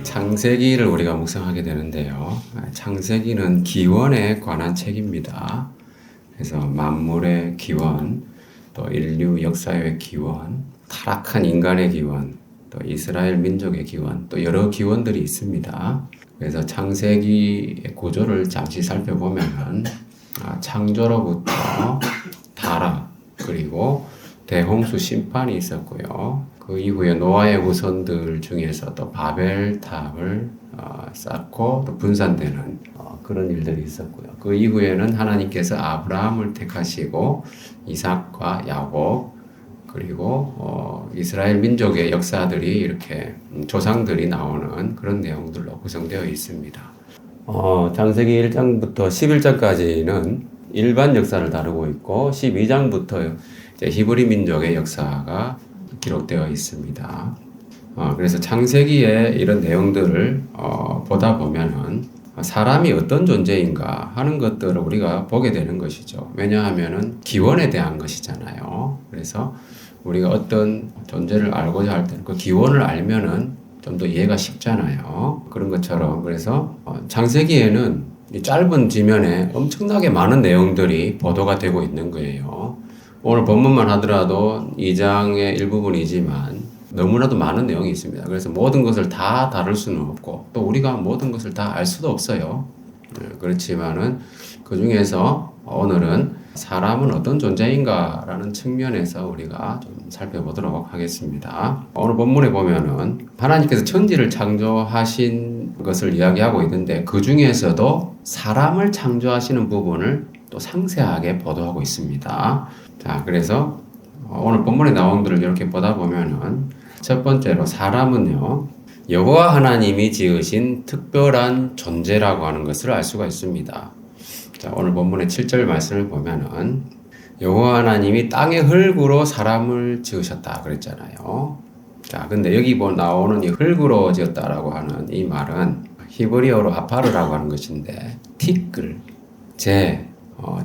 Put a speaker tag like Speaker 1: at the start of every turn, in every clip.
Speaker 1: 창세기를 우리가 묵상하게 되는데요. 창세기는 기원에 관한 책입니다. 그래서 만물의 기원, 또 인류 역사의 기원, 타락한 인간의 기원, 또 이스라엘 민족의 기원, 또 여러 기원들이 있습니다. 그래서 창세기의 구조를 잠시 살펴보면 창조로부터 타락, 그리고 대홍수 심판이 있었고요. 그 이후에 노아의 후손들 중에서 또 바벨탑을 쌓고 또 분산되는 그런 일들이 있었고요. 그 이후에는 하나님께서 아브라함을 택하시고 이삭과 야곱, 그리고 이스라엘 민족의 역사들이 이렇게 조상들이 나오는 그런 내용들로 구성되어 있습니다. 창세기 1장부터 11장까지는 일반 역사를 다루고 있고 12장부터 이제 히브리 민족의 역사가 기록되어 있습니다. 그래서 창세기의 이런 내용들을 보다 보면은 사람이 어떤 존재인가 하는 것들을 우리가 보게 되는 것이죠. 왜냐하면은 기원에 대한 것이잖아요. 그래서 우리가 어떤 존재를 알고자 할 때는 그 기원을 알면은 좀 더 이해가 쉽잖아요. 그런 것처럼 그래서 창세기에는 이 짧은 지면에 엄청나게 많은 내용들이 보도가 되고 있는 거예요. 오늘 본문만 하더라도 2장의 일부분이지만 너무나도 많은 내용이 있습니다. 그래서 모든 것을 다 다룰 수는 없고 또 우리가 모든 것을 다 알 수도 없어요. 그렇지만은 그 중에서 오늘은 사람은 어떤 존재인가라는 측면에서 우리가 좀 살펴보도록 하겠습니다. 오늘 본문에 보면은 하나님께서 천지를 창조하신 것을 이야기하고 있는데 그 중에서도 사람을 창조하시는 부분을 또 상세하게 보도하고 있습니다. 자, 그래서 오늘 본문에 나온 글을 이렇게 보다 보면은 첫 번째로 사람은요, 여호와 하나님이 지으신 특별한 존재라고 하는 것을 알 수가 있습니다. 자, 오늘 본문의 7절 말씀을 보면은 여호와 하나님이 땅의 흙으로 사람을 지으셨다 그랬잖아요. 자, 근데 여기 나오는 이 흙으로 지었다라고 하는 이 말은 히브리어로 아파르라고 하는 것인데 티끌, 재,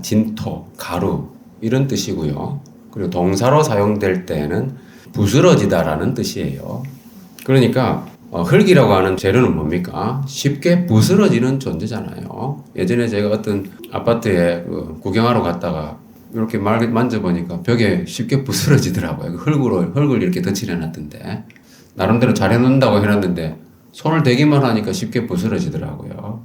Speaker 1: 진토, 가루 이런 뜻이고요. 그리고 동사로 사용될 때는 부스러지다라는 뜻이에요. 그러니까 흙이라고 하는 재료는 뭡니까? 쉽게 부스러지는 존재잖아요. 예전에 제가 어떤 아파트에 구경하러 갔다가 이렇게 만져보니까 벽에 쉽게 부스러지더라고요. 흙을 이렇게 덧칠해놨던데 나름대로 잘 해놓는다고 해놨는데 손을 대기만 하니까 쉽게 부스러지더라고요.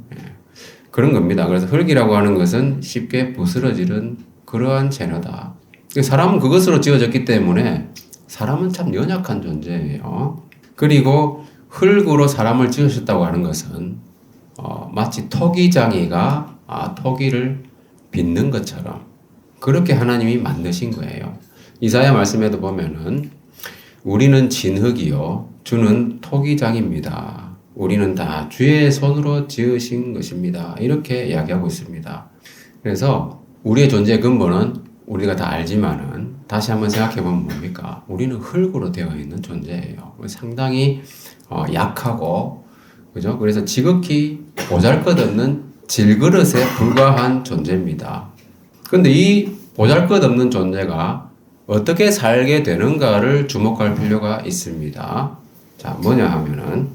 Speaker 1: 그런 겁니다. 그래서 흙이라고 하는 것은 쉽게 부스러지는 그러한 재료다. 사람은 그것으로 지어졌기 때문에 사람은 참 연약한 존재예요. 그리고 흙으로 사람을 지으셨다고 하는 것은 마치 토기장이가 토기를 빚는 것처럼 그렇게 하나님이 만드신 거예요. 이사야 말씀에도 보면은 우리는 진흙이요 주는 토기장입니다. 우리는 다 주의 손으로 지으신 것입니다. 이렇게 이야기하고 있습니다. 그래서 우리의 존재의 근본은 우리가 다 알지만은 다시 한번 생각해 보면 뭡니까? 우리는 흙으로 되어 있는 존재예요. 상당히 약하고 그죠? 그래서 지극히 보잘것없는 질그릇에 불과한 존재입니다. 근데 이 보잘것없는 존재가 어떻게 살게 되는가를 주목할 필요가 있습니다. 자, 뭐냐 하면은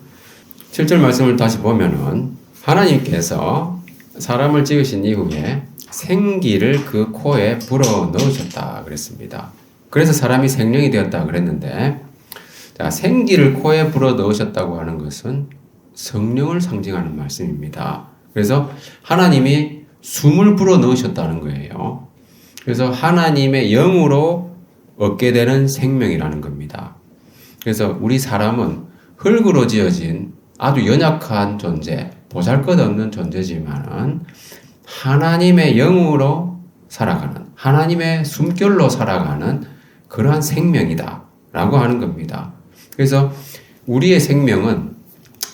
Speaker 1: 7절 말씀을 다시 보면은 하나님께서 사람을 지으신 이후에 생기를 그 코에 불어 넣으셨다 그랬습니다. 그래서 사람이 생명이 되었다 그랬는데 자, 생기를 코에 불어 넣으셨다고 하는 것은 성령을 상징하는 말씀입니다. 그래서 하나님이 숨을 불어 넣으셨다는 거예요. 그래서 하나님의 영으로 얻게 되는 생명이라는 겁니다. 그래서 우리 사람은 흙으로 지어진 아주 연약한 존재, 보잘것없는 존재지만은 하나님의 영으로 살아가는, 하나님의 숨결로 살아가는 그러한 생명이다 라고 하는 겁니다. 그래서 우리의 생명은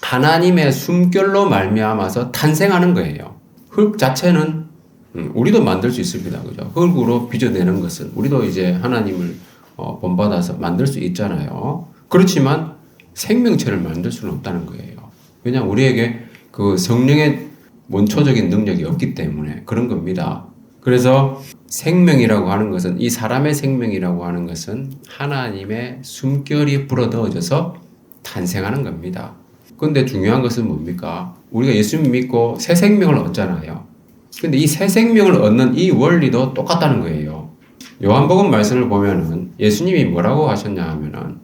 Speaker 1: 하나님의 숨결로 말미암아서 탄생하는 거예요. 흙 자체는 우리도 만들 수 있습니다. 그죠? 흙으로 빚어내는 것은 우리도 이제 하나님을 본받아서 만들 수 있잖아요. 그렇지만 생명체를 만들 수는 없다는 거예요. 왜냐하면 우리에게 그 성령의 원초적인 능력이 없기 때문에 그런 겁니다. 그래서 생명이라고 하는 것은, 이 사람의 생명이라고 하는 것은 하나님의 숨결이 불어넣어져서 탄생하는 겁니다. 근데 중요한 것은 뭡니까? 우리가 예수님 믿고 새 생명을 얻잖아요. 근데 이 새 생명을 얻는 이 원리도 똑같다는 거예요. 요한복음 말씀을 보면은 예수님이 뭐라고 하셨냐 하면은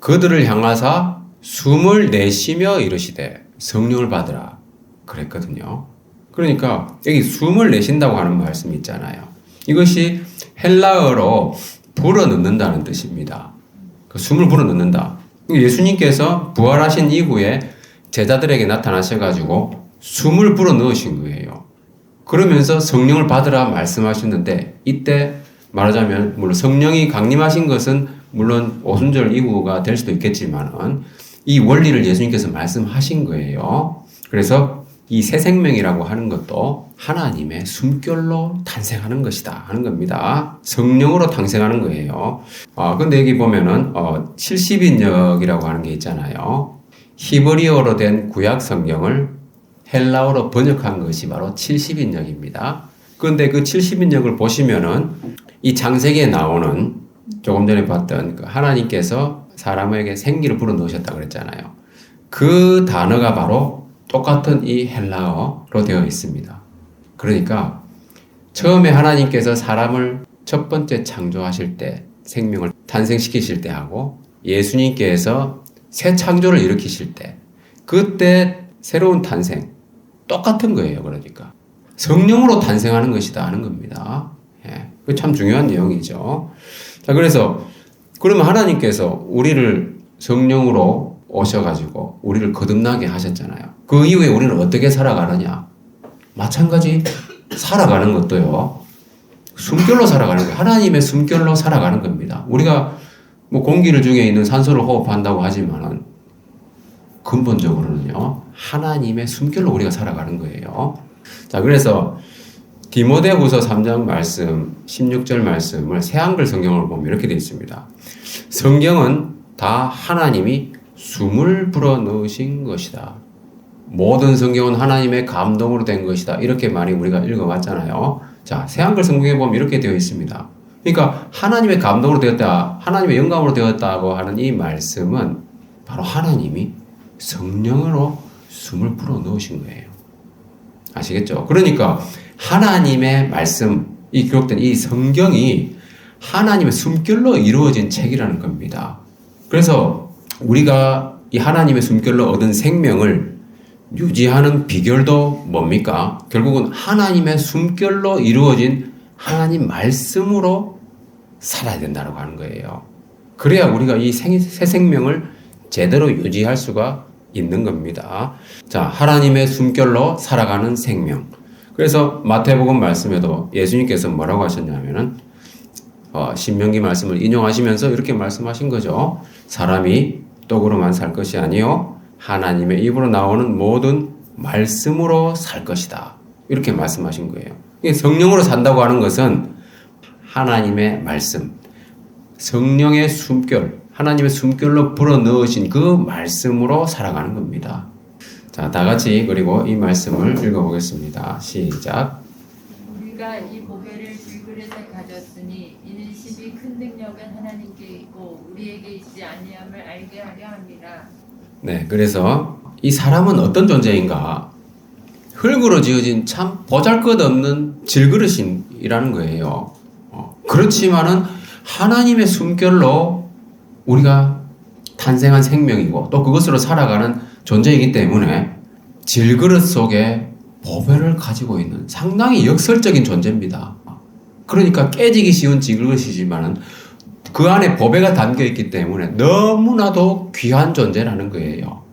Speaker 1: 그들을 향하사 숨을 내쉬며 이르시되 성령을 받으라 그랬거든요. 그러니까 여기 숨을 내쉰다고 하는 말씀이 있잖아요. 이것이 헬라어로 불어넣는다는 뜻입니다. 숨을 불어넣는다. 예수님께서 부활하신 이후에 제자들에게 나타나셔가지고 숨을 불어넣으신 거예요. 그러면서 성령을 받으라 말씀하셨는데 이때 말하자면 물론 성령이 강림하신 것은 물론 오순절 이후가 될 수도 있겠지만은 이 원리를 예수님께서 말씀하신 거예요. 그래서 이 새 생명이라고 하는 것도 하나님의 숨결로 탄생하는 것이다 하는 겁니다. 성령으로 탄생하는 거예요. 근데 여기 보면은 70인역이라고 하는 게 있잖아요. 히브리어로 된 구약 성경을 헬라어로 번역한 것이 바로 70인역입니다. 그런데 그 70인역을 보시면은 이 창세기에 나오는 조금 전에 봤던 그 하나님께서 사람에게 생기를 불어넣으셨다고 그랬잖아요. 그 단어가 바로 똑같은 이 헬라어로 되어 있습니다. 그러니까 처음에 하나님께서 사람을 첫 번째 창조하실 때 생명을 탄생시키실 때 하고 예수님께서 새 창조를 일으키실 때 그때 새로운 탄생 똑같은 거예요. 그러니까 성령으로 탄생하는 것이다 하는 겁니다. 그 참 중요한 내용이죠. 자, 그래서 그러면 하나님께서 우리를 성령으로 오셔가지고 우리를 거듭나게 하셨잖아요. 그 이후에 우리는 어떻게 살아가느냐? 마찬가지 살아가는 것도요. 숨결로 살아가는 거예요. 하나님의 숨결로 살아가는 겁니다. 우리가 뭐 공기를 중에 있는 산소를 호흡한다고 하지만은 근본적으로는요. 하나님의 숨결로 우리가 살아가는 거예요. 자, 그래서 디모데후서 3장 말씀, 16절 말씀을 새한글 성경을 보면 이렇게 되어 있습니다. 성경은 다 하나님이 숨을 불어넣으신 것이다. 모든 성경은 하나님의 감동으로 된 것이다. 이렇게 많이 우리가 읽어왔잖아요. 자, 새한글 성경에 보면 이렇게 되어 있습니다. 그러니까 하나님의 감동으로 되었다, 하나님의 영감으로 되었다고 하는 이 말씀은 바로 하나님이 성령으로 숨을 불어넣으신 거예요. 아시겠죠? 그러니까 하나님의 말씀, 이 기록된 이 성경이 하나님의 숨결로 이루어진 책이라는 겁니다. 그래서 우리가 이 하나님의 숨결로 얻은 생명을 유지하는 비결도 뭡니까? 결국은 하나님의 숨결로 이루어진 하나님 말씀으로 살아야 된다고 하는 거예요. 그래야 우리가 이 새 생명을 제대로 유지할 수가 있는 겁니다. 자, 하나님의 숨결로 살아가는 생명. 그래서 마태복음 말씀에도 예수님께서 뭐라고 하셨냐면은 신명기 말씀을 인용하시면서 이렇게 말씀하신 거죠. 사람이 떡으로만 살 것이 아니요 하나님의 입으로 나오는 모든 말씀으로 살 것이다. 이렇게 말씀하신 거예요. 성령으로 산다고 하는 것은 하나님의 말씀, 성령의 숨결, 하나님의 숨결로 불어넣으신 그 말씀으로 살아가는 겁니다. 자, 다 같이 그리고 이 말씀을 읽어보겠습니다. 시작.
Speaker 2: 우리가 이 보배를 질그릇에 가졌으니 이는 심히 큰 능력은 하나님께 있고 우리에게 있지 아니함을 알게 하려 합니다.
Speaker 1: 네, 그래서 이 사람은 어떤 존재인가? 흙으로 지어진 참 보잘것없는 질그릇이라는 거예요. 그렇지만은 하나님의 숨결로 우리가 탄생한 생명이고 또 그것으로 살아가는 존재이기 때문에 질그릇 속에 보배를 가지고 있는 상당히 역설적인 존재입니다. 그러니까 깨지기 쉬운 질그릇이지만은 그 안에 보배가 담겨 있기 때문에 너무나도 귀한 존재라는 거예요.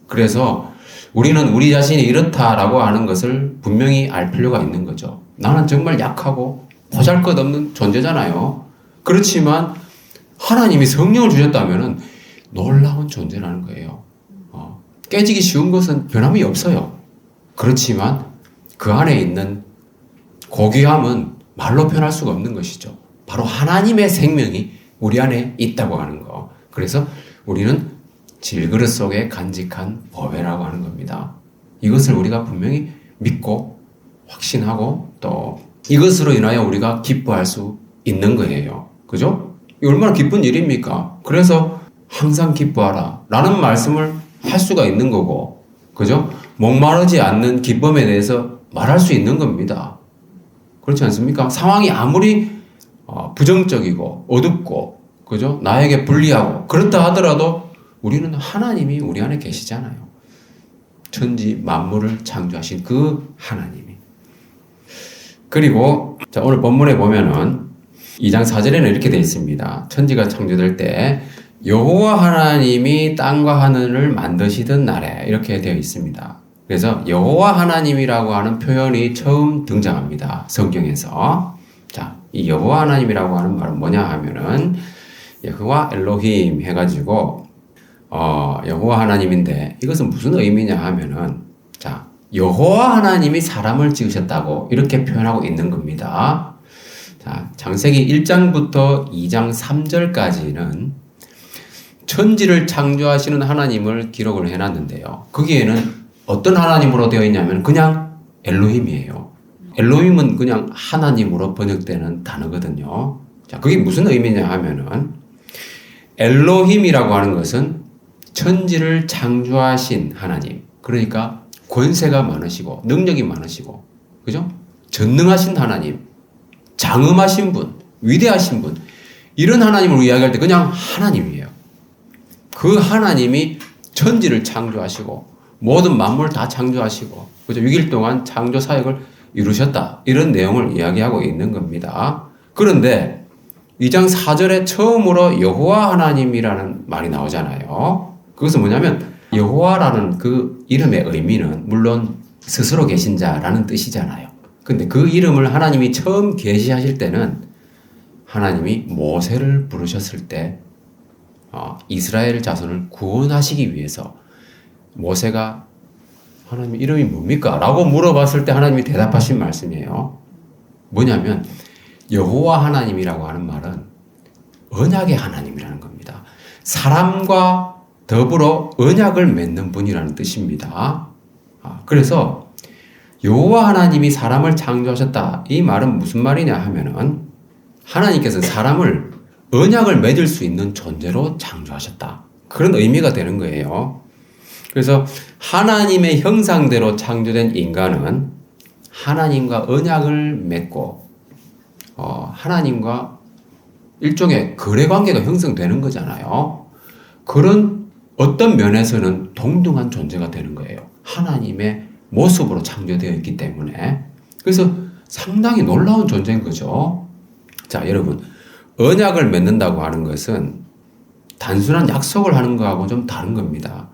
Speaker 1: 그래서 우리는 우리 자신이 이렇다라고 하는 것을 분명히 알 필요가 있는 거죠. 나는 정말 약하고 보잘것없는 존재잖아요. 그렇지만 하나님이 성령을 주셨다면은 놀라운 존재라는 거예요. 깨지기 쉬운 것은 변함이 없어요. 그렇지만 그 안에 있는 고귀함은 말로 표현할 수가 없는 것이죠. 바로 하나님의 생명이 우리 안에 있다고 하는 거. 그래서 우리는 질그릇 속에 간직한 보배라고 하는 겁니다. 이것을 우리가 분명히 믿고 확신하고 또 이것으로 인하여 우리가 기뻐할 수 있는 거예요. 그죠? 이게 얼마나 기쁜 일입니까? 그래서 항상 기뻐하라 라는 말씀을 할 수가 있는 거고, 그죠? 목마르지 않는 기쁨에 대해서 말할 수 있는 겁니다. 그렇지 않습니까? 상황이 아무리 부정적이고 어둡고, 그죠? 나에게 불리하고 그렇다 하더라도 우리는 하나님이 우리 안에 계시잖아요. 천지 만물을 창조하신 그 하나님이. 그리고 자, 오늘 본문에 보면은 2장 4절에는 이렇게 되어 있습니다. 천지가 창조될 때 여호와 하나님이 땅과 하늘을 만드시던 날에 이렇게 되어 있습니다. 그래서 여호와 하나님이라고 하는 표현이 처음 등장합니다. 성경에서. 자, 이 여호와 하나님이라고 하는 말은 뭐냐 하면은 여호와 엘로힘 해가지고 여호와 하나님인데 이것은 무슨 의미냐 하면은 자, 여호와 하나님이 사람을 지으셨다고 이렇게 표현하고 있는 겁니다. 자, 창세기 1장부터 2장 3절까지는 천지를 창조하시는 하나님을 기록을 해놨는데요. 거기에는 어떤 하나님으로 되어 있냐면 그냥 엘로힘이에요. 엘로힘은 그냥 하나님으로 번역되는 단어거든요. 자, 그게 무슨 의미냐 하면은 엘로힘이라고 하는 것은 천지를 창조하신 하나님. 그러니까 권세가 많으시고 능력이 많으시고, 그죠? 전능하신 하나님, 장엄하신 분, 위대하신 분, 이런 하나님을 이야기할 때 그냥 하나님이에요. 그 하나님이 천지를 창조하시고 모든 만물 다 창조하시고, 그죠? 6일 동안 창조 사역을 이루셨다. 이런 내용을 이야기하고 있는 겁니다. 그런데 2장 4절에 처음으로 여호와 하나님이라는 말이 나오잖아요. 그것은 뭐냐면 여호와라는 그 이름의 의미는 물론 스스로 계신 자라는 뜻이잖아요. 근데 그 이름을 하나님이 처음 계시하실 때는 하나님이 모세를 부르셨을 때 이스라엘 자손을 구원하시기 위해서 모세가 하나님 이름이 뭡니까? 라고 물어봤을 때 하나님이 대답하신 말씀이에요. 뭐냐면 여호와 하나님이라고 하는 말은 언약의 하나님이라는 겁니다. 사람과 더불어 언약을 맺는 분이라는 뜻입니다. 그래서 여호와 하나님이 사람을 창조하셨다. 이 말은 무슨 말이냐 하면은 하나님께서 사람을 언약을 맺을 수 있는 존재로 창조하셨다. 그런 의미가 되는 거예요. 그래서 하나님의 형상대로 창조된 인간은 하나님과 언약을 맺고 하나님과 일종의 거래 관계가 형성되는 거잖아요. 그런 어떤 면에서는 동등한 존재가 되는 거예요. 하나님의 모습으로 창조되어 있기 때문에. 그래서 상당히 놀라운 존재인 거죠. 자, 여러분, 언약을 맺는다고 하는 것은 단순한 약속을 하는 거하고 좀 다른 겁니다.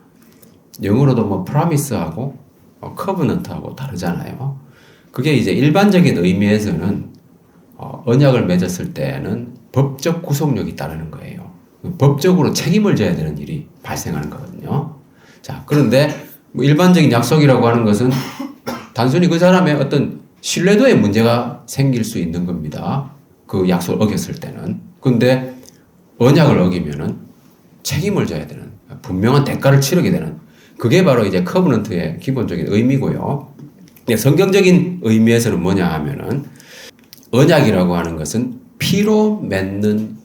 Speaker 1: 영어로도 뭐 promise하고 covenant하고 다르잖아요. 그게 이제 일반적인 의미에서는 언약을 맺었을 때는 법적 구속력이 따르는 거예요. 법적으로 책임을 져야 되는 일이 발생하는 거거든요. 자, 그런데 뭐 일반적인 약속이라고 하는 것은 단순히 그 사람의 어떤 신뢰도에 문제가 생길 수 있는 겁니다. 그 약속을 어겼을 때는. 근데 언약을 어기면은 책임을 져야 되는, 분명한 대가를 치르게 되는, 그게 바로 이제 커버넌트의 기본적인 의미고요. 성경적인 의미에서는 뭐냐 하면은 언약이라고 하는 것은 피로 맺는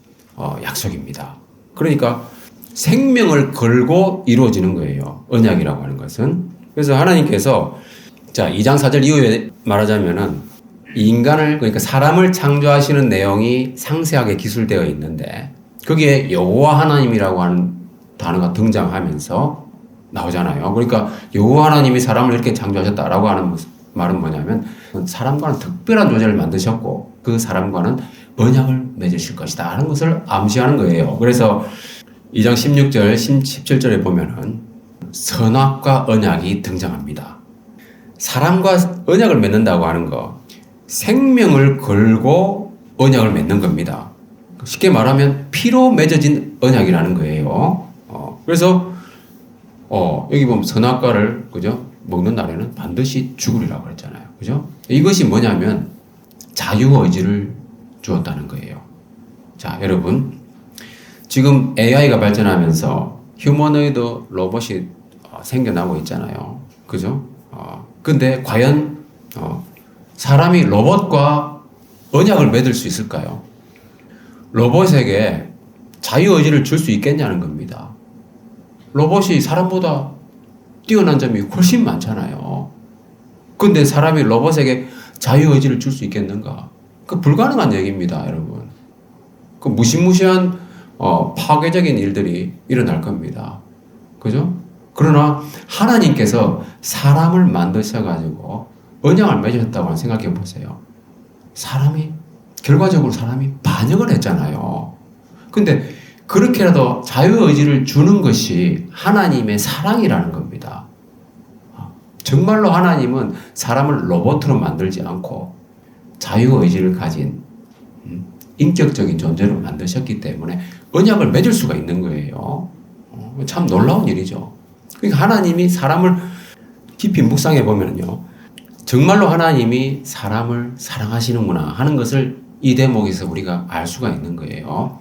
Speaker 1: 약속입니다. 그러니까 생명을 걸고 이루어지는 거예요. 언약이라고 하는 것은. 그래서 하나님께서 자, 2장 4절 이후에 말하자면은 인간을, 그러니까 사람을 창조하시는 내용이 상세하게 기술되어 있는데 거기에 여호와 하나님이라고 하는 단어가 등장하면서 나오잖아요. 그러니까 여호와 하나님이 사람을 이렇게 창조하셨다라고 하는 말은 뭐냐면 사람과는 특별한 존재를 만드셨고 그 사람과는 언약을 맺으실 것이다 하는 것을 암시하는 거예요. 그래서 2장 16절, 17절에 보면은 선악과 언약이 등장합니다. 사람과 언약을 맺는다고 하는 거, 생명을 걸고 언약을 맺는 겁니다. 쉽게 말하면 피로 맺어진 언약이라는 거예요. 그래서 여기 보면 선악과를 그죠? 먹는 날에는 반드시 죽으리라고 그랬잖아요. 그죠? 이것이 뭐냐면 자유의지를 주었다는 거예요. 자, 여러분, 지금 AI가 발전하면서 휴머노이드 로봇이 생겨나고 있잖아요. 그죠? 근데 과연 사람이 로봇과 언약을 맺을 수 있을까요? 로봇에게 자유의지를 줄 수 있겠냐는 겁니다. 로봇이 사람보다 뛰어난 점이 훨씬 많잖아요. 근데 사람이 로봇에게 자유의지를 줄 수 있겠는가? 그 불가능한 얘기입니다, 여러분. 그 무시무시한 파괴적인 일들이 일어날 겁니다. 그죠? 그러나 하나님께서 사람을 만드셔가지고 언약을 맺으셨다고 생각해 보세요. 결과적으로 사람이 반역을 했잖아요. 근데 그렇게라도 자유의지를 주는 것이 하나님의 사랑이라는 겁니다. 정말로 하나님은 사람을 로봇으로 만들지 않고 자유의지를 가진 인격적인 존재로 만드셨기 때문에 언약을 맺을 수가 있는 거예요. 참 놀라운 일이죠. 그러니까 하나님이 사람을 깊이 묵상해 보면요, 정말로 하나님이 사람을 사랑하시는구나 하는 것을 이 대목에서 우리가 알 수가 있는 거예요.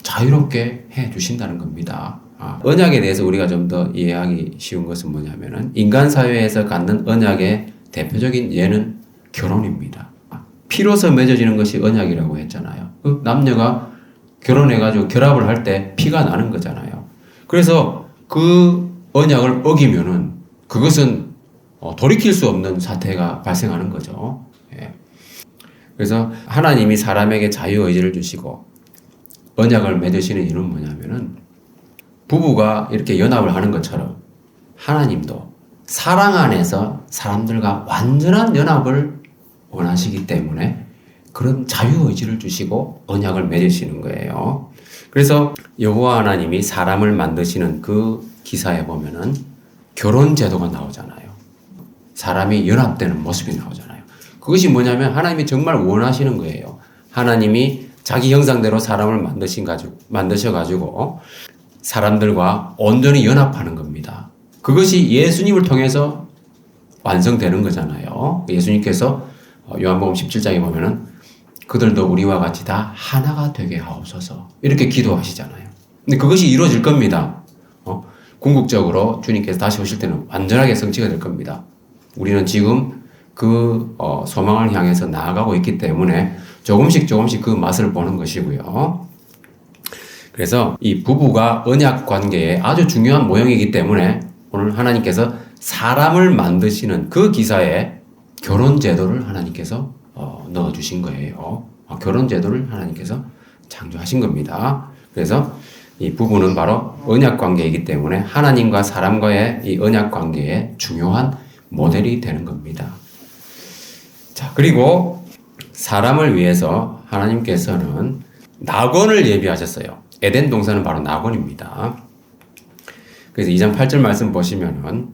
Speaker 1: 자유롭게 해 주신다는 겁니다. 언약에 대해서 우리가 좀 더 이해하기 쉬운 것은 뭐냐면은 인간 사회에서 갖는 언약의 대표적인 예는 결혼입니다. 피로서 맺어지는 것이 언약이라고 했잖아요. 남녀가 결혼해가지고 결합을 할 때 피가 나는 거잖아요. 그래서 그 언약을 어기면은 그것은 돌이킬 수 없는 사태가 발생하는 거죠. 예. 그래서 하나님이 사람에게 자유의지를 주시고 언약을 맺으시는 이유는 뭐냐면은 부부가 이렇게 연합을 하는 것처럼 하나님도 사랑 안에서 사람들과 완전한 연합을 원하시기 때문에 그런 자유의지를 주시고 언약을 맺으시는 거예요. 그래서 여호와 하나님이 사람을 만드시는 그 기사에 보면은 결혼 제도가 나오잖아요. 사람이 연합되는 모습이 나오잖아요. 그것이 뭐냐면 하나님이 정말 원하시는 거예요. 하나님이 자기 형상대로 사람을 만드셔가지고 사람들과 온전히 연합하는 겁니다. 그것이 예수님을 통해서 완성되는 거잖아요. 예수님께서 요한복음 17장에 보면은 그들도 우리와 같이 다 하나가 되게 하옵소서 이렇게 기도하시잖아요. 근데 그것이 이루어질 겁니다. 궁극적으로 주님께서 다시 오실 때는 완전하게 성취가 될 겁니다. 우리는 지금 그 소망을 향해서 나아가고 있기 때문에 조금씩 그 맛을 보는 것이고요. 그래서 이 부부가 언약 관계에 아주 중요한 모형이기 때문에 오늘 하나님께서 사람을 만드시는 그 기사에 결혼 제도를 하나님께서 넣어주신 거예요. 결혼 제도를 하나님께서 창조하신 겁니다. 그래서 이 부부는 바로 언약 관계이기 때문에 하나님과 사람과의 이 언약 관계의 중요한 모델이 되는 겁니다. 자, 그리고 사람을 위해서 하나님께서는 낙원을 예비하셨어요. 에덴 동산은 바로 낙원입니다. 그래서 2장 8절 말씀 보시면은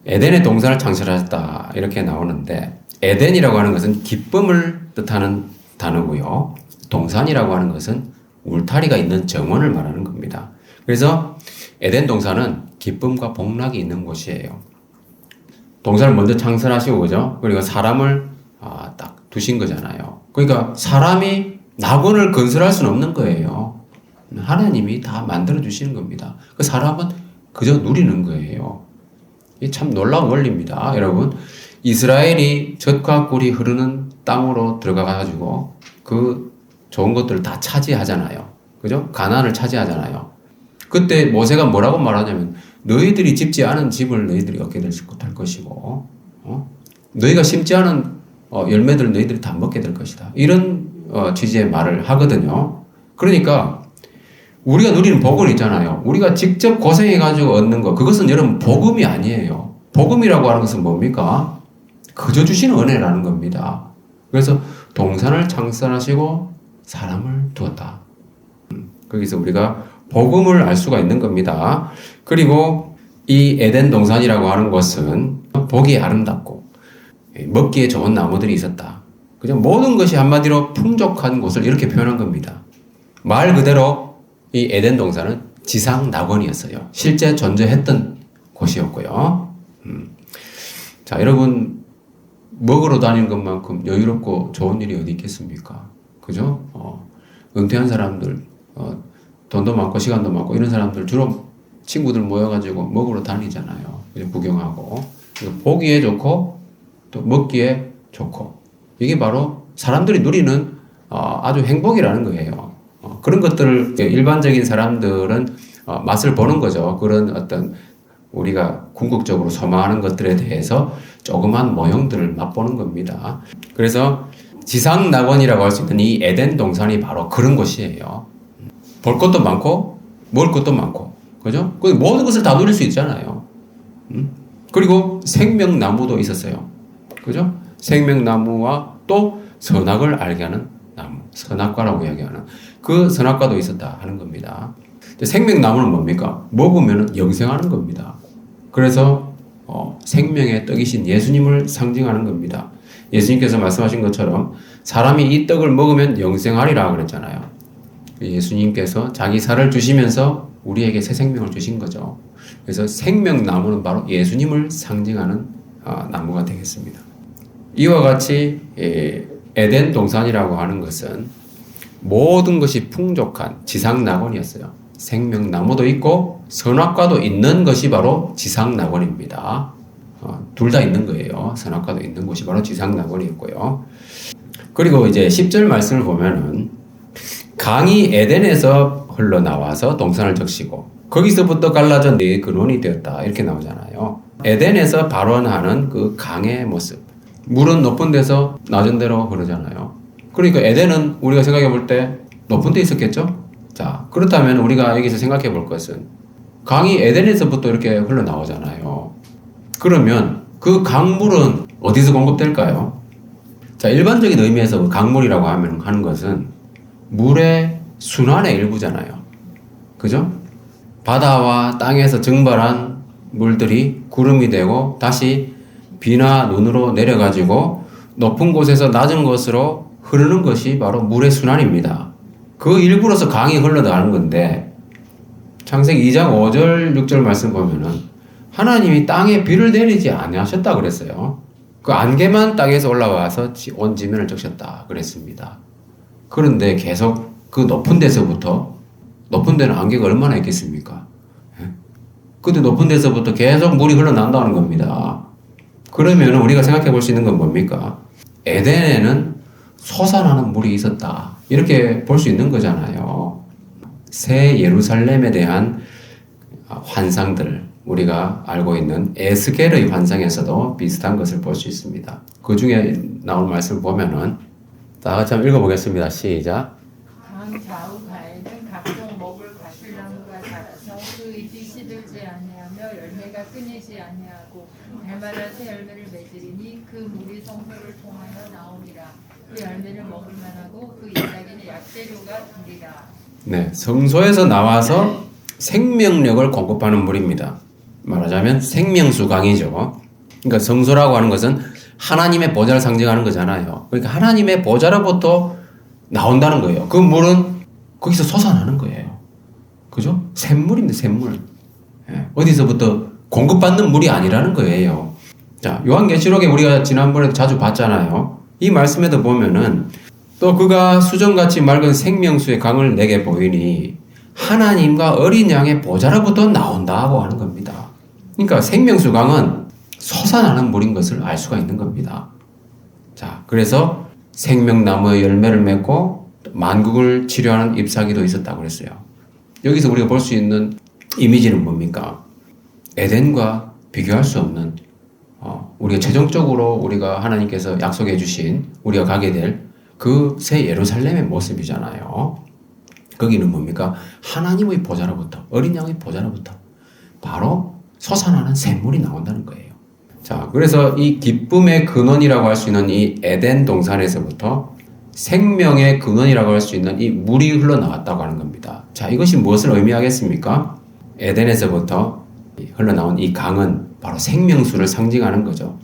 Speaker 1: 에덴의 동산을 창설하셨다 이렇게 나오는데 에덴이라고 하는 것은 기쁨을 뜻하는 단어고요. 동산이라고 하는 것은 울타리가 있는 정원을 말하는 겁니다. 그래서 에덴 동산은 기쁨과 복락이 있는 곳이에요. 동산을 먼저 창설하시고 그죠? 그리고 사람을 딱 두신 거잖아요. 그러니까 사람이 낙원을 건설할 수는 없는 거예요. 하나님이 다 만들어 주시는 겁니다. 그 사람은 그저 누리는 거예요. 이게 참 놀라운 원리입니다. 여러분, 이스라엘이 젖과 꿀이 흐르는 땅으로 들어가가지고 그 좋은 것들을 다 차지하잖아요. 그죠? 가나안을 차지하잖아요. 그때 모세가 뭐라고 말하냐면 너희들이 짓지 않은 집을 너희들이 얻게 될 것이고 너희가 심지 않은 열매들을 너희들이 다 먹게 될 것이다. 이런 취지의 말을 하거든요. 그러니까 우리가 누리는 복은 있잖아요. 우리가 직접 고생해가지고 얻는 거, 그것은 여러분 복음이 아니에요. 복음이라고 하는 것은 뭡니까? 그저 주시는 은혜라는 겁니다. 그래서 동산을 창설하시고 사람을 두었다. 거기서 우리가 복음을 알 수가 있는 겁니다. 그리고 이 에덴 동산이라고 하는 것은 보기에 아름답고 먹기에 좋은 나무들이 있었다. 그죠? 모든 것이 한마디로 풍족한 곳을 이렇게 표현한 겁니다. 말 그대로 이 에덴 동산은 지상 낙원이었어요. 실제 존재했던 곳이었고요. 자, 여러분 먹으러 다니는 것만큼 여유롭고 좋은 일이 어디 있겠습니까? 그죠? 은퇴한 사람들, 돈도 많고 시간도 많고 이런 사람들 주로 친구들 모여가지고 먹으러 다니잖아요. 구경하고. 보기에 좋고 또 먹기에 좋고 이게 바로 사람들이 누리는 아주 행복이라는 거예요. 그런 것들을 일반적인 사람들은 맛을 보는 거죠. 그런 어떤 우리가 궁극적으로 소망하는 것들에 대해서 조그만 모형들을 맛보는 겁니다. 그래서 지상 낙원이라고 할 수 있는 이 에덴 동산이 바로 그런 곳이에요. 볼 것도 많고 먹을 것도 많고, 그죠? 그 모든 것을 다 누릴 수 있잖아요. 그리고 생명나무도 있었어요. 그죠? 생명나무와 또 선악을 알게 하는 나무, 선악과라고 이야기하는 그 선악과도 있었다 하는 겁니다. 생명나무는 뭡니까? 먹으면 영생하는 겁니다. 그래서 생명의 떡이신 예수님을 상징하는 겁니다. 예수님께서 말씀하신 것처럼 사람이 이 떡을 먹으면 영생하리라 그랬잖아요. 예수님께서 자기 살을 주시면서 우리에게 새 생명을 주신 거죠. 그래서 생명나무는 바로 예수님을 상징하는 나무가 되겠습니다. 이와 같이 에덴 동산이라고 하는 것은 모든 것이 풍족한 지상낙원이었어요. 생명나무도 있고 선악과도 있는 것이 바로 지상낙원입니다. 둘 다 있는 거예요. 선악과도 있는 곳이 바로 지상낙원이었고요. 그리고 이제 10절 말씀을 보면은 강이 에덴에서 흘러나와서 동산을 적시고 거기서부터 갈라져 네 근원이 되었다 이렇게 나오잖아요. 에덴에서 발원하는 그 강의 모습. 물은 높은 데서 낮은 데로 흐르잖아요. 그러니까 에덴은 우리가 생각해 볼 때 높은 데 있었겠죠? 자, 그렇다면 우리가 여기서 생각해 볼 것은 강이 에덴에서부터 이렇게 흘러나오잖아요. 그러면 그 강물은 어디서 공급될까요? 자, 일반적인 의미에서 그 강물이라고 하는 것은 물의 순환의 일부잖아요. 그죠? 바다와 땅에서 증발한 물들이 구름이 되고 다시 비나 눈으로 내려가지고 높은 곳에서 낮은 곳으로 흐르는 것이 바로 물의 순환입니다. 그 일부로서 강이 흘러나가는 건데 창세기 2장 5절 6절 말씀 보면은 하나님이 땅에 비를 내리지 아니하셨다 그랬어요. 그 안개만 땅에서 올라와서 온 지면을 적셨다 그랬습니다. 그런데 계속 그 높은 데서부터 높은 데는 안개가 얼마나 있겠습니까? 근데 높은 데서부터 계속 물이 흘러난다는 겁니다. 그러면 우리가 생각해 볼 수 있는 건 뭡니까? 에덴에는 솟아나는 물이 있었다. 이렇게 볼 수 있는 거잖아요. 새 예루살렘에 대한 환상들, 우리가 알고 있는 에스겔의 환상에서도 비슷한 것을 볼 수 있습니다. 그 중에 나온 말씀을 보면은 다 같이 한번 읽어보겠습니다. 시작.
Speaker 2: 강 좌우 가에는 각종 먹을 과실나무가 자라서 그 잎이 시들지 아니하며 열매가 끊이지 아니하고 달마다 새 열매를 맺으리니 그 물이 성소를 통하여 나오니라. 그 열매를 먹을 만하고 그 잎사귀는 약재료가 되리라.
Speaker 1: 네, 성소에서 나와서 생명력을 공급하는 물입니다. 말하자면 생명수강이죠. 그러니까 성소라고 하는 것은 하나님의 보좌를 상징하는 거잖아요. 그러니까 하나님의 보좌로부터 나온다는 거예요. 그 물은 거기서 솟아나는 거예요. 그죠? 샘물인데 샘물. 예, 어디서부터 공급받는 물이 아니라는 거예요. 자, 요한계시록에 우리가 지난번에 자주 봤잖아요. 이 말씀에도 보면은 또 그가 수정같이 맑은 생명수의 강을 내게 보이니 하나님과 어린 양의 보좌로부터 나온다고 하는 겁니다. 그러니까 생명수 강은 솟아나는 물인 것을 알 수가 있는 겁니다. 자, 그래서 생명나무의 열매를 맺고 만국을 치료하는 잎사귀도 있었다고 그랬어요. 여기서 우리가 볼 수 있는 이미지는 뭡니까? 에덴과 비교할 수 없는 우리가 최종적으로 우리가 하나님께서 약속해 주신 우리가 가게 될 그 새 예루살렘의 모습이잖아요. 거기는 뭡니까? 하나님의 보좌로부터, 어린 양의 보좌로부터 바로 솟아나는 샘물이 나온다는 거예요. 자, 그래서 이 기쁨의 근원이라고 할 수 있는 이 에덴 동산에서부터 생명의 근원이라고 할 수 있는 이 물이 흘러나왔다고 하는 겁니다. 자, 이것이 무엇을 의미하겠습니까? 에덴에서부터 흘러나온 이 강은 바로 생명수를 상징하는 거죠.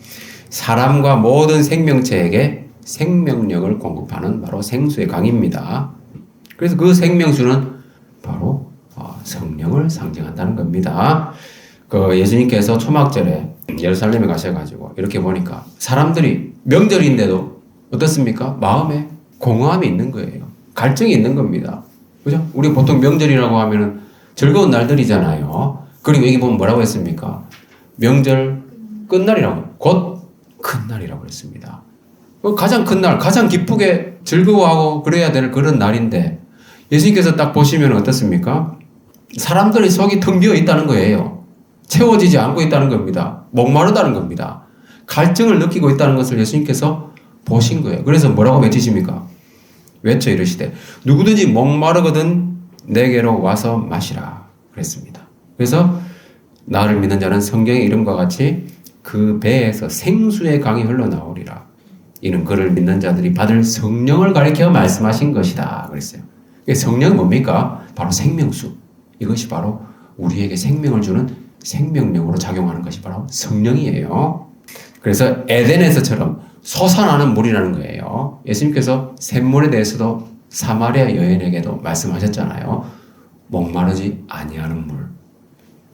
Speaker 1: 사람과 모든 생명체에게 생명력을 공급하는 바로 생수의 강입니다. 그래서 그 생명수는 바로 성령을 상징한다는 겁니다. 그 예수님께서 초막절에 예루살렘에 가셔가지고 이렇게 보니까 사람들이 명절인데도 어떻습니까? 마음에 공허함이 있는 거예요. 갈증이 있는 겁니다. 그죠? 우리 보통 명절이라고 하면은 즐거운 날들이잖아요. 그리고 여기 보면 뭐라고 했습니까? 명절 끝날이라고, 곧 큰 날이라고 했습니다. 가장 큰 날, 가장 기쁘게 즐거워하고 그래야 될 그런 날인데 예수님께서 딱 보시면 어떻습니까? 사람들의 속이 텅 비어 있다는 거예요. 채워지지 않고 있다는 겁니다. 목마르다는 겁니다. 갈증을 느끼고 있다는 것을 예수님께서 보신 거예요. 그래서 뭐라고 외치십니까? 외쳐 이르시되 누구든지 목마르거든 내게로 와서 마시라 그랬습니다. 그래서 나를 믿는 자는 성경의 이름과 같이 그 배에서 생수의 강이 흘러나오리라. 이는 그를 믿는 자들이 받을 성령을 가리켜 말씀하신 것이다 그랬어요. 성령은 뭡니까? 바로 생명수. 이것이 바로 우리에게 생명을 주는 생명력으로 작용하는 것이 바로 성령이에요. 그래서 에덴에서처럼 솟아나는 물이라는 거예요. 예수님께서 샘물에 대해서도 사마리아 여인에게도 말씀하셨잖아요. 목마르지 아니하는 물.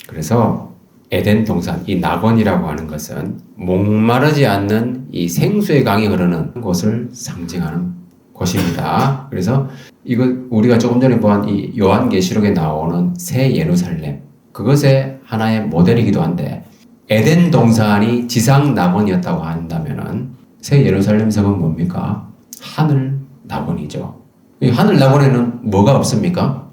Speaker 1: 그래서 에덴 동산, 이 낙원이라고 하는 것은 목마르지 않는 이 생수의 강이 흐르는 곳을 상징하는 곳입니다. 그래서 이거 우리가 조금 전에 보한 이 요한계시록에 나오는 새 예루살렘, 그것의 하나의 모델이기도 한데 에덴 동산이 지상 낙원이었다고 한다면은 새 예루살렘 성은 뭡니까? 하늘 낙원이죠. 이 하늘 낙원에는 뭐가 없습니까?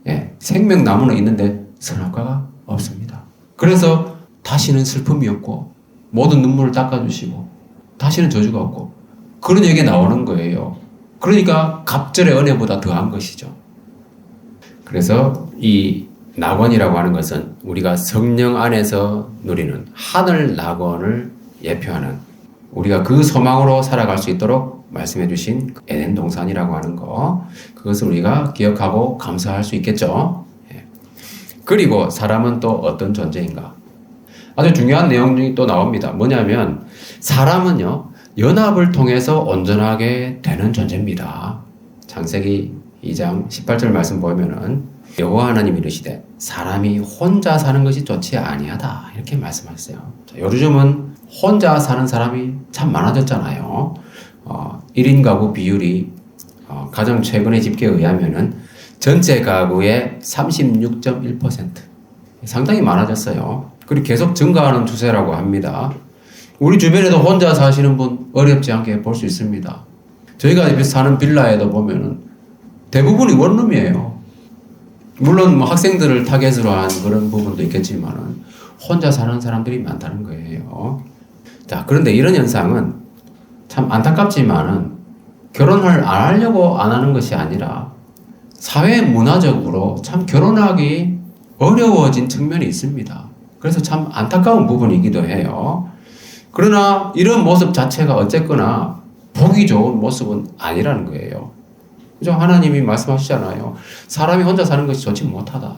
Speaker 1: 예, 생명나무는 있는데 선악과가 없습니다. 그래서 다시는 슬픔이 없고 모든 눈물을 닦아주시고 다시는 저주가 없고 그런 얘기가 나오는 거예요. 그러니까 갑절의 은혜보다 더한 것이죠. 그래서 이 낙원이라고 하는 것은 우리가 성령 안에서 누리는 하늘 낙원을 예표하는 우리가 그 소망으로 살아갈 수 있도록 말씀해 주신 에덴 동산이라고 하는 거, 그것을 우리가 기억하고 감사할 수 있겠죠. 그리고 사람은 또 어떤 존재인가? 아주 중요한 내용이 또 나옵니다. 뭐냐면 사람은요 연합을 통해서 온전하게 되는 존재입니다. 창세기 2장 18절 말씀 보면은 여호와 하나님이 이르시되 사람이 혼자 사는 것이 좋지 아니하다 이렇게 말씀하셨어요. 요즘은 혼자 사는 사람이 참 많아졌잖아요. 1인 가구 비율이 가장 최근의 집계에 의하면은 전체 가구의 36.1% 상당히 많아졌어요. 그리고 계속 증가하는 추세라고 합니다. 우리 주변에도 혼자 사시는 분 어렵지 않게 볼 수 있습니다. 저희가 사는 빌라에도 보면은 대부분이 원룸이에요. 물론 뭐 학생들을 타겟으로 한 그런 부분도 있겠지만은 혼자 사는 사람들이 많다는 거예요. 자, 그런데 이런 현상은 참 안타깝지만은 결혼을 안 하려고 안 하는 것이 아니라 사회 문화적으로 참 결혼하기 어려워진 측면이 있습니다. 그래서 참 안타까운 부분이기도 해요. 그러나 이런 모습 자체가 어쨌거나 보기 좋은 모습은 아니라는 거예요. 그죠? 하나님이 말씀하시잖아요. 사람이 혼자 사는 것이 좋지 못하다.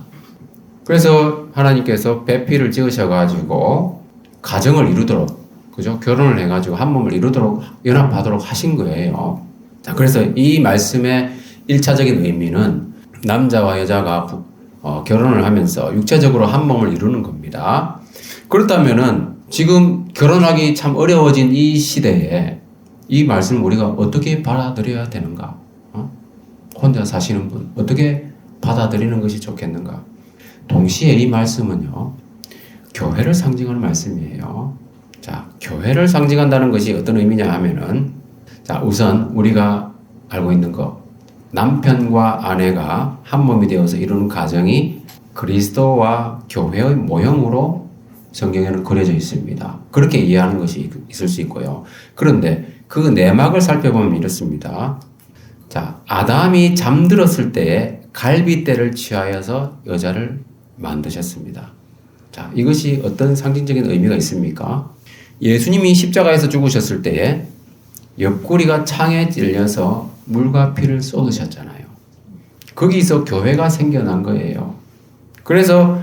Speaker 1: 그래서 하나님께서 배필을 지으셔가지고 가정을 이루도록, 그죠? 결혼을 해가지고 한 몸을 이루도록 연합하도록 하신 거예요. 자, 그래서 이 말씀의 1차적인 의미는 남자와 여자가 결혼을 하면서 육체적으로 한 몸을 이루는 겁니다. 그렇다면은 지금 결혼하기 참 어려워진 이 시대에 이 말씀을 우리가 어떻게 받아들여야 되는가? 혼자 사시는 분 어떻게 받아들이는 것이 좋겠는가? 동시에 이 말씀은요 교회를 상징하는 말씀이에요. 자, 교회를 상징한다는 것이 어떤 의미냐 하면은 자, 우선 우리가 알고 있는 것, 남편과 아내가 한 몸이 되어서 이루는 가정이 그리스도와 교회의 모형으로 성경에는 그려져 있습니다. 그렇게 이해하는 것이 있을 수 있고요. 그런데 그 내막을 살펴보면 이렇습니다. 자, 아담이 잠들었을 때에 갈빗대를 취하여서 여자를 만드셨습니다. 자, 이것이 어떤 상징적인 의미가 있습니까? 예수님이 십자가에서 죽으셨을 때에 옆구리가 창에 찔려서 물과 피를 쏟으셨잖아요. 거기서 교회가 생겨난 거예요. 그래서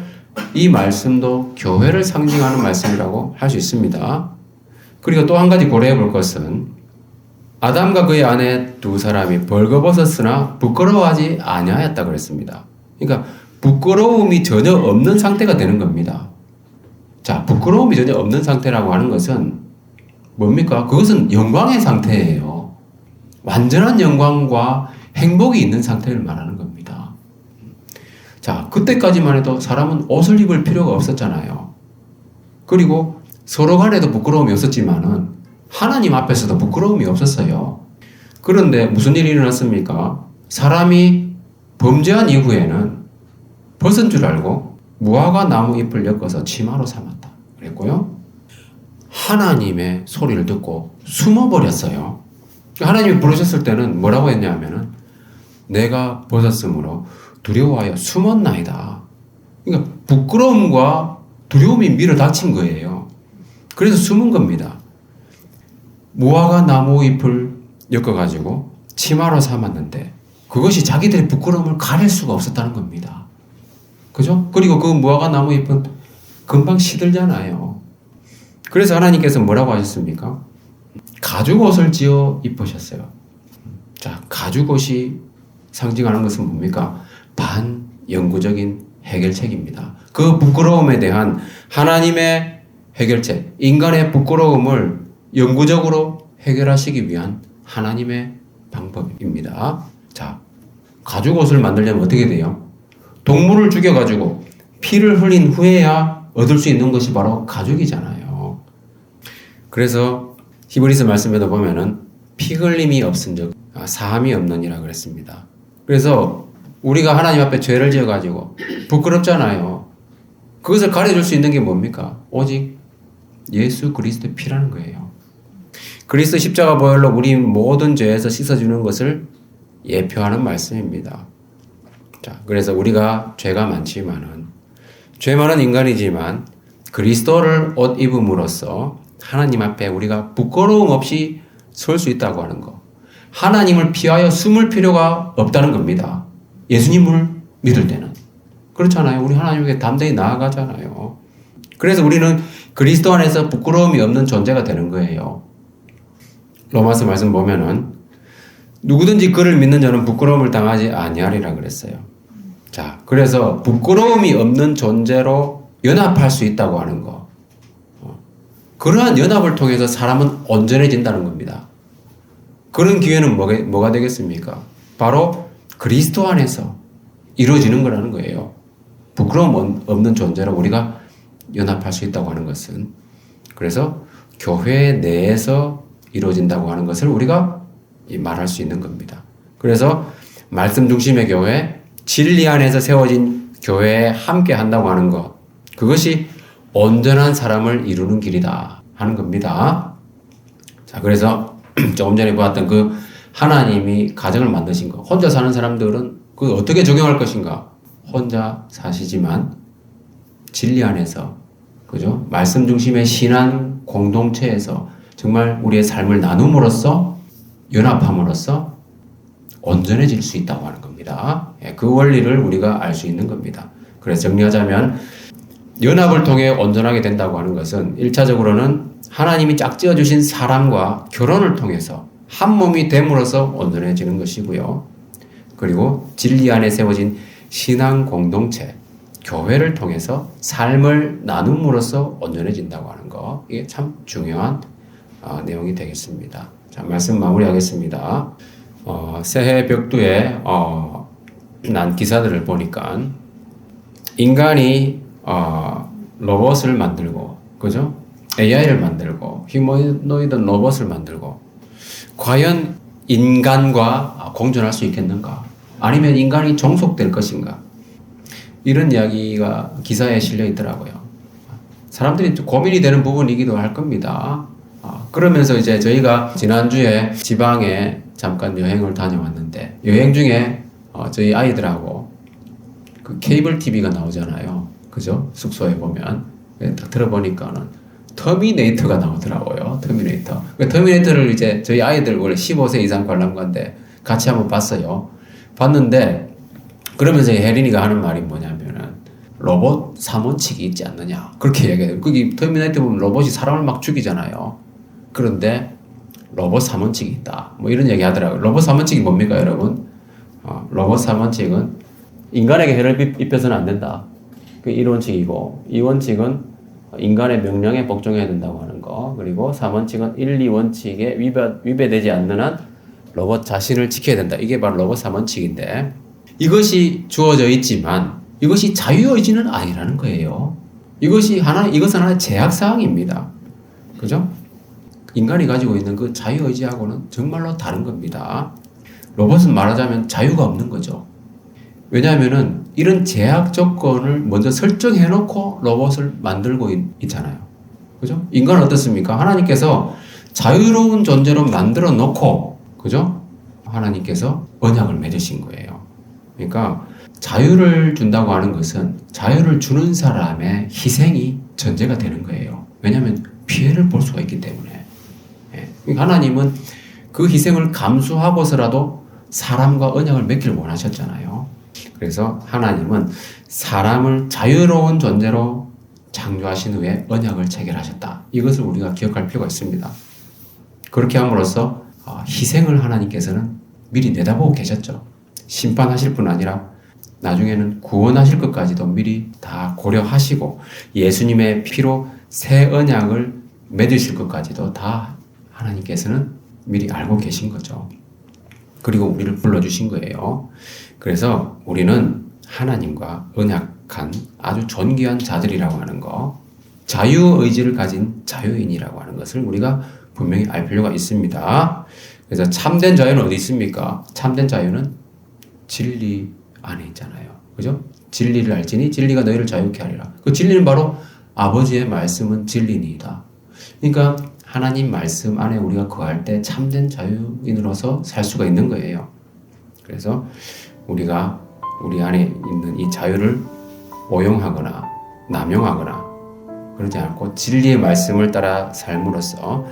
Speaker 1: 이 말씀도 교회를 상징하는 말씀이라고 할 수 있습니다. 그리고 또 한 가지 고려해 볼 것은 아담과 그의 아내 두 사람이 벌거벗었으나 부끄러워하지 아니하였다 그랬습니다. 그러니까 부끄러움이 전혀 없는 상태가 되는 겁니다. 자, 부끄러움이 전혀 없는 상태라고 하는 것은 뭡니까? 그것은 영광의 상태예요. 완전한 영광과 행복이 있는 상태를 말하는 겁니다. 자, 그때까지만 해도 사람은 옷을 입을 필요가 없었잖아요. 그리고 서로 간에도 부끄러움이 없었지만은 하나님 앞에서도 부끄러움이 없었어요. 그런데 무슨 일이 일어났습니까? 사람이 범죄한 이후에는 벗은 줄 알고 무화과 나무 잎을 엮어서 치마로 삼았다. 그랬고요. 하나님의 소리를 듣고 숨어버렸어요. 하나님이 부르셨을 때는 뭐라고 했냐면은 내가 벗었으므로 두려워하여 숨었나이다. 그러니까 부끄러움과 두려움이 밀어닥친 거예요. 그래서 숨은 겁니다. 무화과 나무 잎을 엮어가지고 치마로 삼았는데 그것이 자기들의 부끄러움을 가릴 수가 없었다는 겁니다. 그죠? 그리고 그 무화과 나무 잎은 금방 시들잖아요. 그래서 하나님께서 뭐라고 하셨습니까? 가죽옷을 지어 입으셨어요. 자, 가죽옷이 상징하는 것은 뭡니까? 반영구적인 해결책입니다. 그 부끄러움에 대한 하나님의 해결책, 인간의 부끄러움을 영구적으로 해결하시기 위한 하나님의 방법입니다. 자, 가죽옷을 만들려면 어떻게 돼요? 동물을 죽여가지고 피를 흘린 후에야 얻을 수 있는 것이 바로 가죽이잖아요. 그래서 히브리서 말씀에도 보면은 피 흘림이 없은즉 사함이 없느니라 그랬습니다. 그래서 우리가 하나님 앞에 죄를 지어가지고 부끄럽잖아요. 그것을 가려줄 수 있는 게 뭡니까? 오직 예수 그리스도의 피라는 거예요. 그리스도 십자가 보혈로 우리 모든 죄에서 씻어주는 것을 예표하는 말씀입니다. 자, 그래서 우리가 죄가 많지만은 죄 많은 인간이지만 그리스도를 옷 입음으로써 하나님 앞에 우리가 부끄러움 없이 설 수 있다고 하는 거. 하나님을 피하여 숨을 필요가 없다는 겁니다. 예수님을 믿을 때는. 그렇잖아요. 우리 하나님께 담대히 나아가잖아요. 그래서 우리는 그리스도 안에서 부끄러움이 없는 존재가 되는 거예요. 로마서 말씀 보면은 누구든지 그를 믿는 자는 부끄러움을 당하지 아니하리라 그랬어요. 자, 그래서 부끄러움이 없는 존재로 연합할 수 있다고 하는 거. 그러한 연합을 통해서 사람은 온전해진다는 겁니다. 그런 기회는 뭐가 되겠습니까? 바로 그리스도 안에서 이루어지는 거라는 거예요. 부끄러움 없는 존재로 우리가 연합할 수 있다고 하는 것은. 그래서 교회 내에서 이루어진다고 하는 것을 우리가 말할 수 있는 겁니다. 그래서 말씀 중심의 교회, 진리 안에서 세워진 교회에 함께 한다고 하는 것, 그것이 온전한 사람을 이루는 길이다 하는 겁니다. 자, 그래서 조금 전에 보았던 그 하나님이 가정을 만드신 것, 혼자 사는 사람들은 그 어떻게 적용할 것인가? 혼자 사시지만 진리 안에서, 그죠? 말씀 중심의 신앙 공동체에서 정말 우리의 삶을 나눔으로써 연합함으로써 온전해질 수 있다고 하는 겁니다. 그 원리를 우리가 알 수 있는 겁니다. 그래서 정리하자면 연합을 통해 온전하게 된다고 하는 것은 1차적으로는 하나님이 짝지어 주신 사람과 결혼을 통해서 한 몸이 됨으로써 온전해지는 것이고요. 그리고 진리 안에 세워진 신앙 공동체, 교회를 통해서 삶을 나눔으로써 온전해진다고 하는 거, 이게 참 중요한 내용이 되겠습니다. 자, 말씀 마무리하겠습니다. 새해 벽두에 난 기사들을 보니까 인간이 로봇을 만들고, 그죠? AI를 만들고, 휴머노이드 로봇을 만들고, 과연 인간과 공존할 수 있겠는가? 아니면 인간이 종속될 것인가? 이런 이야기가 기사에 실려 있더라고요. 사람들이 고민이 되는 부분이기도 할 겁니다. 그러면서 이제 저희가 지난주에 지방에 잠깐 여행을 다녀왔는데, 여행 중에 저희 아이들하고 그 케이블 TV가 나오잖아요. 그죠? 숙소에 보면. 딱 들어보니까는 터미네이터가 나오더라고요. 터미네이터. 그 터미네이터를 이제 저희 아이들 원래 15세 이상 관람가인데 같이 한번 봤어요. 봤는데 그러면서 혜린이가 하는 말이 뭐냐면은 로봇 사무치기 있지 않느냐. 그렇게 얘기해요. 거기 터미네이터 보면 로봇이 사람을 막 죽이잖아요. 그런데 로봇 사무치기 있다. 뭐 이런 얘기 하더라고요. 로봇 사무치기 뭡니까, 여러분? 로봇 사무치기는 인간에게 해를 입혀서는 안 된다. 그 1원칙이고, 2원칙은 인간의 명령에 복종해야 된다고 하는 거. 그리고 3원칙은 1, 2원칙에 위배되지 않는 한 로봇 자신을 지켜야 된다. 이게 바로 로봇 3원칙인데, 이것이 주어져 있지만 이것이 자유의지는 아니라는 거예요. 이것은 하나의 제약사항입니다. 그죠? 인간이 가지고 있는 그 자유의지하고는 정말로 다른 겁니다. 로봇은 말하자면 자유가 없는 거죠. 왜냐하면은 이런 제약 조건을 먼저 설정해 놓고 로봇을 만들고 있잖아요. 그죠? 인간은 어떻습니까? 하나님께서 자유로운 존재로 만들어 놓고, 그죠? 하나님께서 언약을 맺으신 거예요. 그러니까 자유를 준다고 하는 것은 자유를 주는 사람의 희생이 전제가 되는 거예요. 왜냐하면 피해를 볼 수가 있기 때문에. 그러니까 하나님은 그 희생을 감수하고서라도 사람과 언약을 맺기를 원하셨잖아요. 그래서 하나님은 사람을 자유로운 존재로 창조하신 후에 언약을 체결하셨다. 이것을 우리가 기억할 필요가 있습니다. 그렇게 함으로써 희생을 하나님께서는 미리 내다보고 계셨죠. 심판하실 뿐 아니라 나중에는 구원하실 것까지도 미리 다 고려하시고 예수님의 피로 새 언약을 맺으실 것까지도 다 하나님께서는 미리 알고 계신 거죠. 그리고 우리를 불러주신 거예요. 그래서 우리는 하나님과 언약한 아주 존귀한 자들이라고 하는 거, 자유의지를 가진 자유인이라고 하는 것을 우리가 분명히 알 필요가 있습니다. 그래서 참된 자유는 어디 있습니까? 참된 자유는 진리 안에 있잖아요. 그죠? 진리를 알지니 진리가 너희를 자유케 하리라. 그 진리는 바로 아버지의 말씀은 진리니이다. 그러니까 하나님 말씀 안에 우리가 거할 때 참된 자유인으로서 살 수가 있는 거예요. 그래서 우리가 우리 안에 있는 이 자유를 오용하거나 남용하거나 그러지 않고 진리의 말씀을 따라 삶으로써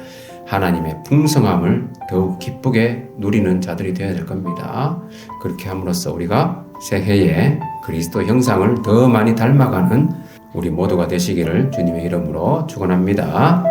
Speaker 1: 하나님의 풍성함을 더욱 기쁘게 누리는 자들이 되어야 될 겁니다. 그렇게 함으로써 우리가 새해에 그리스도 형상을 더 많이 닮아가는 우리 모두가 되시기를 주님의 이름으로 축원합니다.